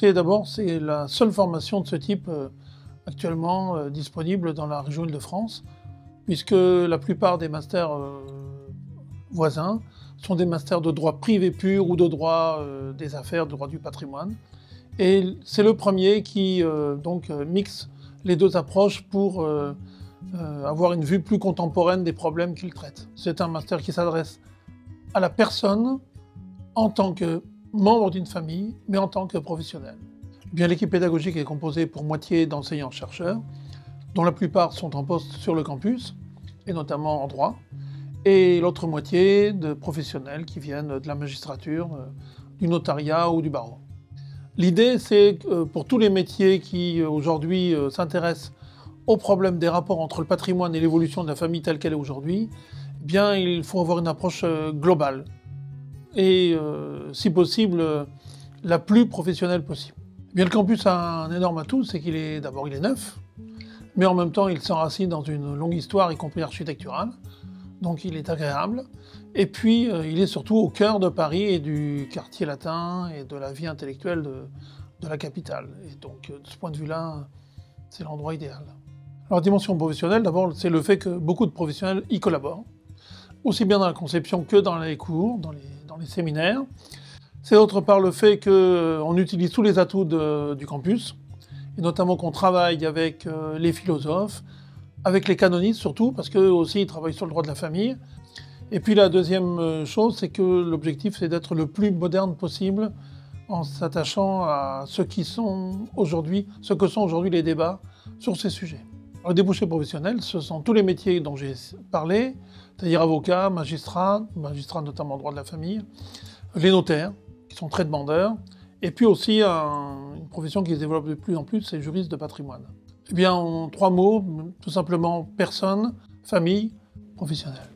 HEC, d'abord, c'est la seule formation de ce type actuellement disponible dans la région Île-de-France, puisque la plupart des masters voisins sont des masters de droit privé pur ou de droit des affaires, de droit du patrimoine. Et c'est le premier qui mixe les deux approches pour avoir une vue plus contemporaine des problèmes qu'il traite. C'est un master qui s'adresse à la personne en tant que membre d'une famille, mais en tant que professionnel. Bien, l'équipe pédagogique est composée pour moitié d'enseignants-chercheurs, dont la plupart sont en poste sur le campus, et notamment en droit, et l'autre moitié de professionnels qui viennent de la magistrature, du notariat ou du barreau. L'idée, c'est que pour tous les métiers qui aujourd'hui s'intéressent au problème des rapports entre le patrimoine et l'évolution de la famille telle qu'elle est aujourd'hui, eh bien, il faut avoir une approche globale et, si possible, la plus professionnelle possible. Eh bien, le campus a un énorme atout, c'est qu'il est d'abord neuf, mais en même temps, il s'enracine dans une longue histoire, y compris architecturale, donc il est agréable. Et puis, il est surtout au cœur de Paris et du quartier latin et de la vie intellectuelle de la capitale. Et donc, de ce point de vue-là, c'est l'endroit idéal. Alors, dimension professionnelle, d'abord, c'est le fait que beaucoup de professionnels y collaborent, aussi bien dans la conception que dans les cours, dans les séminaires. C'est d'autre part le fait qu'on utilise tous les atouts du campus, et notamment qu'on travaille avec les philosophes, avec les canonistes surtout, parce qu'eux aussi ils travaillent sur le droit de la famille. Et puis la deuxième chose, c'est que l'objectif c'est d'être le plus moderne possible en s'attachant à ce que sont aujourd'hui les débats sur ces sujets. Alors, les débouchés professionnels, ce sont tous les métiers dont j'ai parlé, c'est-à-dire avocats, magistrats notamment en droit de la famille, les notaires, qui sont très demandeurs, et puis aussi une profession qui se développe de plus en plus, c'est juriste de patrimoine. Eh bien, en 3 mots, tout simplement personne, famille, professionnel.